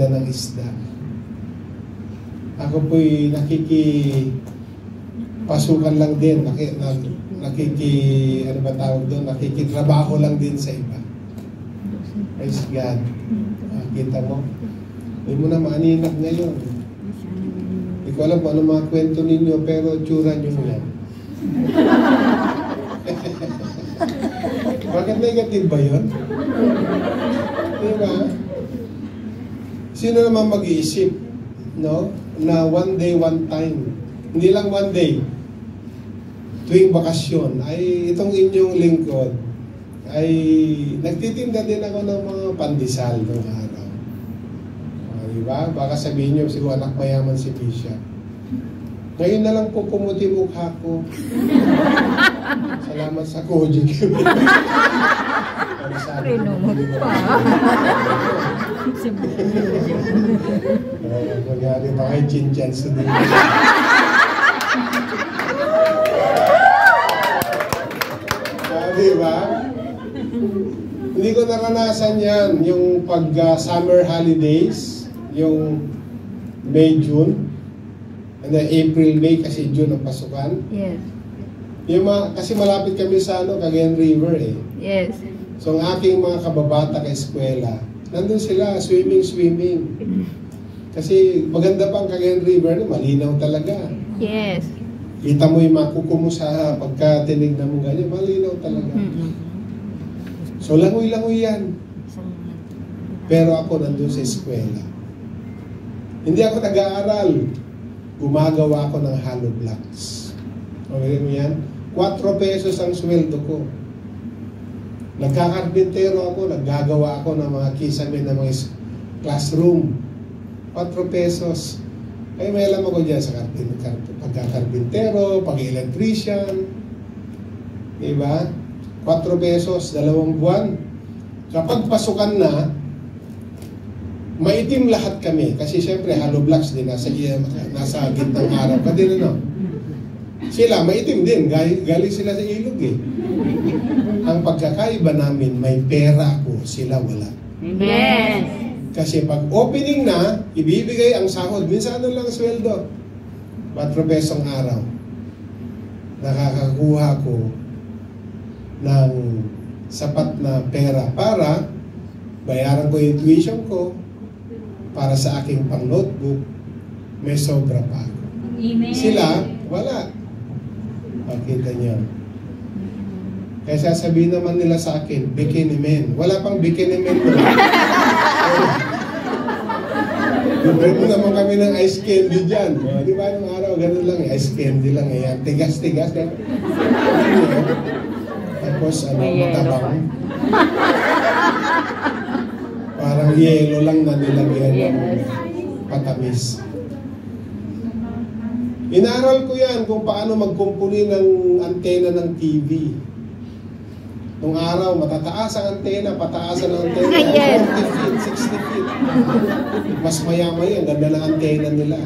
magtitinda ng isda. Ako po'y nakikipasukan lang din, ano ba tawag doon? Nakikitrabaho lang din sa iba. Praise God. Kita mo? Hindi mo na maaninag ngayon. Hindi ko alam kung ano mga kwento ninyo, pero tsura nyo mo yan. Bakit negative ba yun? Diba? Sino naman mag-iisip, no? Na one day, one time. Hindi lang one day. Tuwing bakasyon, ay itong inyong lingkod, ay nagtitinda din ako ng mga pandesal noong araw. Diba? Baka sabihin nyo, siguro anak mayaman si Bishop. Ngayon na lang po pumuti mukha ko. Salamat sa Koji. Rinunod pa. Magyari pa kay Chin-Chan sa dito. Diba? Hindi ko naranasan yan. Yung pag-summer holidays, yung May, June, and then April, May, kasi June ang pasukan. Yes. Yung kasi malapit kami sa Cagayan River eh. Yes. So ang aking mga kababata ka eskwela, nandun sila, swimming. Kasi maganda pa ang Cagayan River, malinaw talaga. Yes. Kita mo yung makuko mo sa pagka tinignan mo ganyan, malinaw talaga. So langoy-langoy yan. Pero ako nandun sa eskwela. Hindi ako nag-aaral. Gumagawa ako ng hollow blocks. Okay mo yan? 4 pesos ang sweldo ko. Nagkakarbintero ako, naggagawa ako ng mga kisame ng mga classroom. 4 pesos. Kaya may alam ako dyan sa pagkakarbintero, pag-electrician. Diba? 4 pesos, 2 buwan. Kapag pasukan na, maitim lahat kami. Kasi syempre, hollow blocks din, nasa gitnang araw. Kasi sila, maitim din. Galing sila sa ilog eh. Ang pagkakaiba namin, may pera ako, sila wala. Yes. Kasi pag opening na, ibibigay ang sahod. Minsan ano lang sweldo? 4 pesong araw. Nakakakuha ko ng sapat na pera para bayaran ko yung tuition ko, para sa aking pang-notebook, may sobra pa ako. Amen. Sila, wala. Pakita niyo. Kaya sasabihin naman nila sa akin, bikini men. Wala pang bikini men ko. Bibigyan mo naman kami ng ice candy dyan. Di ba nung araw, ganun lang eh. Ice candy lang eh. Tigas-tigas. Tapos, matabang. Parang yelo lang na nilagyan ng patamis. Inaral ko yan kung paano magkumpuni ng antena ng TV. Nung araw, matataas ang antena, pataasan ang antena. 40 feet, 60 feet. Mas maya-maya, ang ganda ng antena nila.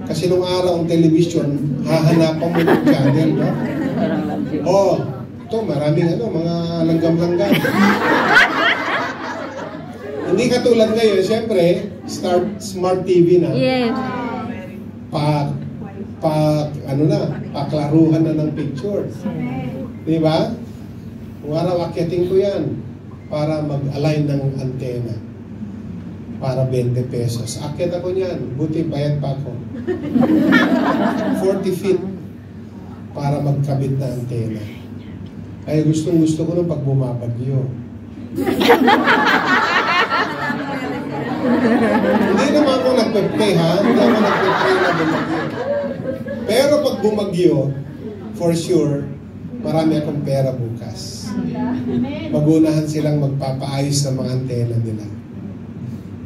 Kasi nung araw, ang television, hahanapan mo ng channel, no? Oh, ito, maraming mga langgam-langgam. Hindi katulad ngayon, siyempre, smart TV na. Yes. Paklaruhan na ng picture. Di ba? Kung araw, akyatin ko yan para mag-align ng antena. Para 20 pesos. Akyat ako niyan. Buti, bayad pa ako. 40 feet para magkabit na antena. Kaya gustong-gusto ko nung pag bumabagyo. Hindi naman ako nagpe-pray ha. Hindi ako nagpe-pray na bumagyo. Pero pag bumagyo, for sure, marami akong pera bukas. Magunahan silang magpapaayos ng mga antena nila.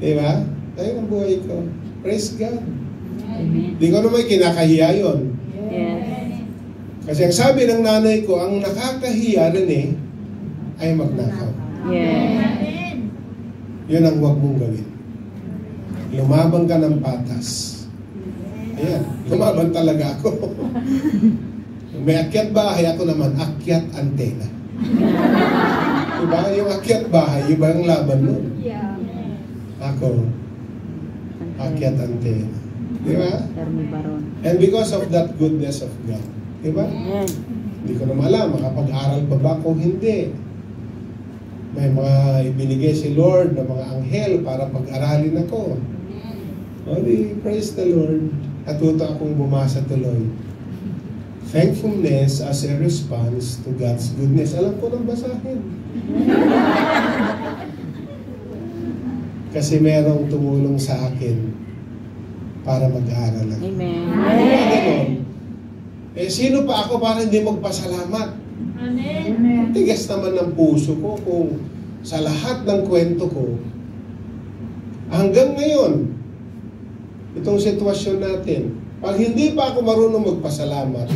Diba? Tayo ang buhay ko. Praise God. Di ko naman kinakahiya yun. Yes. Kasi ang sabi ng nanay ko, ang nakakahiya rin ay magnakaw. Yes. Yun ang huwag mong gawin. Lumaban ka ng patas. Ayan, lumaban talaga ako. May akyat bahay, ako naman, akyat antena. Diba? Yung akyat bahay, iba ang laban nun. Ako, Akyat antena. Di ba? Hermi Baron. And because of that goodness of God. Di ba? Amen. Hindi ko na malam, makapag-aral pa ba kung hindi. May mga ibinigay si Lord na mga anghel para pag-aralin ako. O di, praise the Lord. Natuto akong bumasa tuloy. Thankfulness as a response to God's goodness. Alam ko nang basahin. Kasi merong tumulong sa akin para mag-aaral ako. Amen. Kaya ganon. Eh, sino pa ako para hindi magpasalamat? Amen. Tigas naman ng puso ko kung sa lahat ng kwento ko, hanggang ngayon, itong sitwasyon natin, pag hindi pa ako marunong magpasalamat,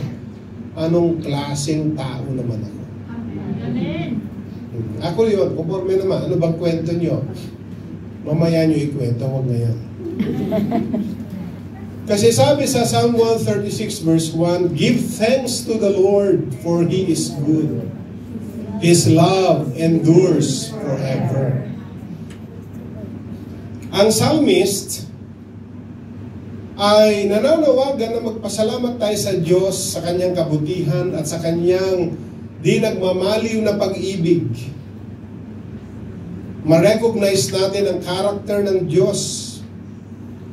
anong klaseng tao naman ako? Amen. Ako yun, conforme naman. Ano bang kwento nyo? Mamaya nyo ikwento, huwag ngayon. Kasi sabi sa Psalm 136 verse 1, give thanks to the Lord, for He is good. His love endures forever. Ang psalmist ay nananawagan na magpasalamat tayo sa Diyos sa kanyang kabutihan at sa kanyang di nagmamaliw na pag-ibig. Ma-recognize natin ang karakter ng Diyos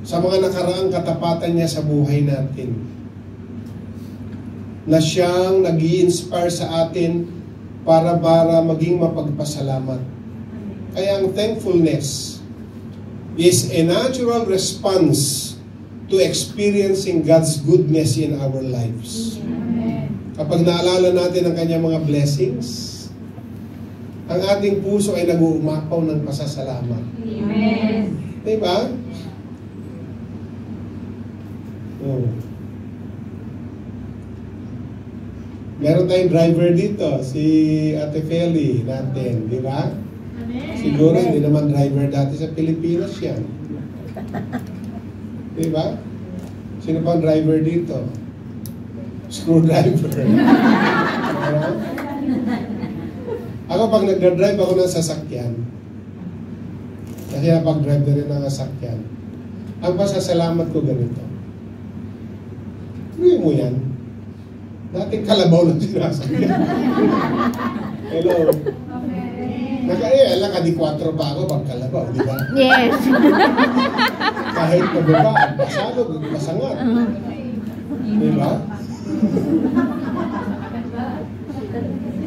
sa mga nakaraang katapatan niya sa buhay natin. Na siyang nag-i-inspire sa atin para maging mapagpasalamat. Kaya ang thankfulness is a natural response to experiencing God's goodness in our lives. Kapag naalala natin ang kanyang mga blessings, ang ating puso ay nag-uumapaw ng pasasalamat. Amen. Diba? Oh. Meron tayong driver dito, si Ate Feli natin, di ba? Siguro hindi naman driver dati sa Pilipinas yan. Di ba? Sino pa ang driver dito? Screwdriver. Ako pag nagdadrive ako ng sasakyan, kasi napag-drive na rin ng sasakyan, ang pasasalamat ko ganito. Ano mo yan? Dating kalabaw lang sinasakyan. Hello. Naka-4 pa ako pag kalabaw, di ba? Yes. Kahit pababa, pasalog, pasangat. Di ba?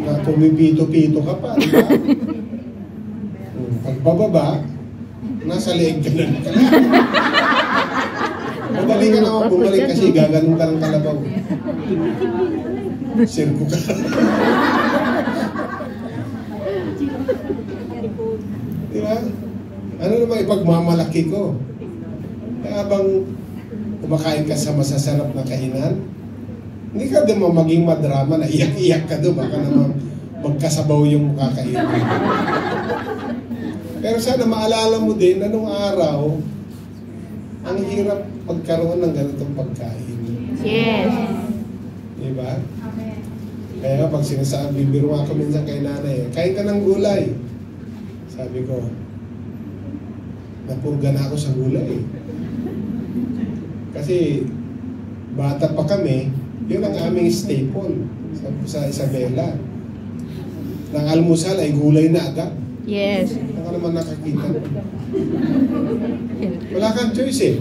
Na pumipito-pito ka pa, di ba? Pagbababa, nasa leeg ka na. Madali ka naman bumalik kasi gaganon ka ng kalabaw. Sirko ka. Di ba? Ano naman ipagmamalaki ko? Kaya habang kumakain ka sa masasarap na kainan, hindi ka din maging madrama na iyak-iyak ka doon. Baka naman magkasabaw yung kakainin. Pero sana maalala mo din na nung araw, ang hirap magkaroon ng ganitong pagkain. Yes. Diba? Kaya pag sinasabi, biro ako minsan kay nanay, kain ka ng gulay. Sabi ko, napurga na ako sa gulay. Kasi bata pa kami, yun ang aming staple sa Isabela. Nang almusal ay gulay na agad. Yes. Ano ka naman nakakita? Wala kang choice eh.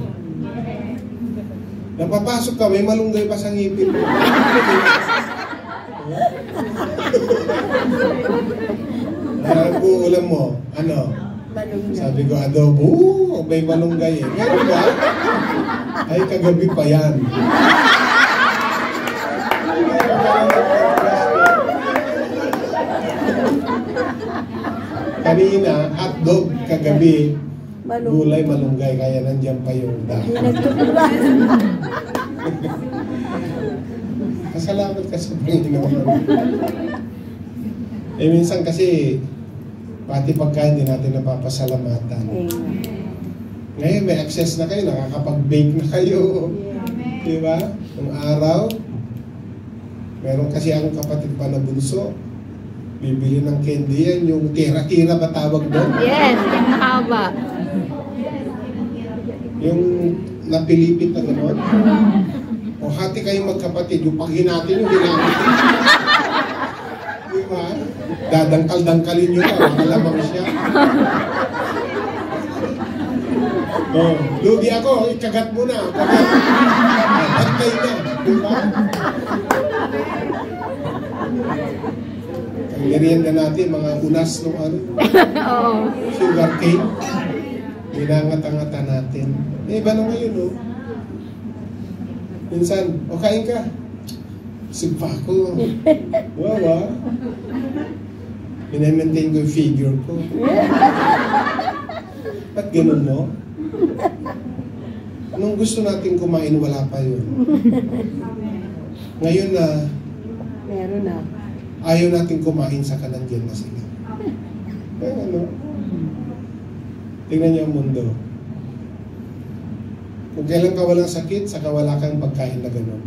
Napapasok ka, may malunggay pa sa ngipin mo. Ang ulam mo, ano? Sabi ko, adobo, may malunggay eh. Meron ba? Ay, kagabi pa yan. Kanina, hotdog, kagabi, gulay, malunggay, kaya nandiyan pa yung dahil. Kasalamat ka sa Panginoon. Eh minsan kasi, pati pagkain din natin napapasalamatan. Ngayon may access na kayo, nakakapag-bake na kayo. Diba? Nung araw, meron kasi akong kapatid pa na bunso. Bibili ng candy yan, yung tira-tira ba tawag doon? Yes, yung mahaba. Yung napilipit na gano'n. O hati kayong magkapatid, yung pag hinati nyo, hinati. Diba? Dadangkal-dangkalin nyo na, malamang siya. Oh, lugi ako, ikagat mo na. Kagat. Pantay na. Diba? Ang merienda natin, mga unas nung ano. Oo. Sugar cane. Binangata-ngata natin. Iba na ngayon, oh. Minsan, o kain ka. Sigpa ko. Wow, ah. Minamaintain ko yung figure ko. Ba't ganun, no? Nung gusto natin kumain, wala pa yun. Ngayon na, Meron na. ayaw natin kumain sa kanandyan na sila. Kaya ano? Tingnan niyo ang mundo. Kung kailan ka walang sakit, saka wala kang pagkain na gano'n.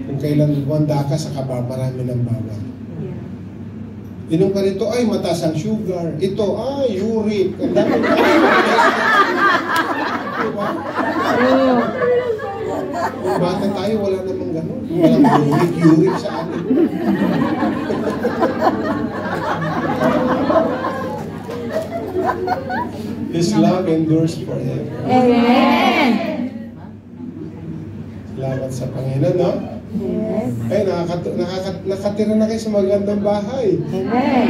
Kung kailan wanda ka, saka marami ng bawal. Inom ka rito, ay mataas ang sugar. Ito, ay uric. Ang dami na. Diba? Kung bata tayo, wala namang gano'n. Walang uric sa atin. His love endures forever. Amen. Salamat sa Panginoon, no? Yes. Ay, nakatira na kayo sa magandang bahay. Amen.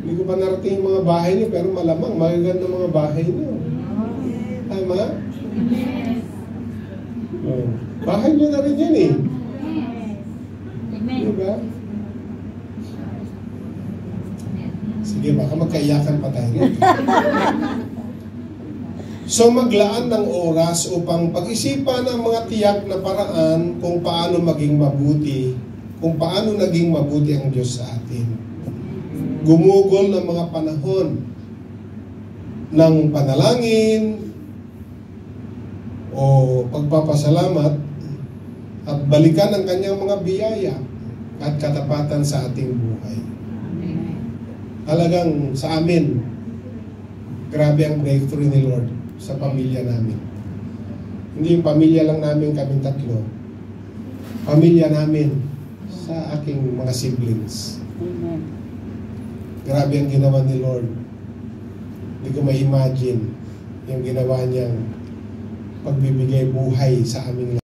Hindi ko pa narating yung mga bahay niyo, pero malamang magagandang mga bahay niyo. Tama? Oh. Bahay niyo na rin yan, eh. Diba? Sige, baka magkaiyakan pa tayo. So maglaan ng oras upang pag-isipan ang mga tiyak na paraan kung paano maging mabuti, kung paano naging mabuti ang Diyos sa atin. Gumugol ng mga panahon ng panalangin o pagpapasalamat at balikan ang kanyang mga biyaya at katapatan sa ating buhay. Talagang sa amin, grabe ang breakthrough ni Lord sa pamilya namin. Hindi yung pamilya lang namin kaming tatlo. Pamilya namin sa aking mga siblings. Amen. Grabe ang ginawa ni Lord. Hindi ko ma-imagine yung ginawa niyang pagbibigay buhay sa aming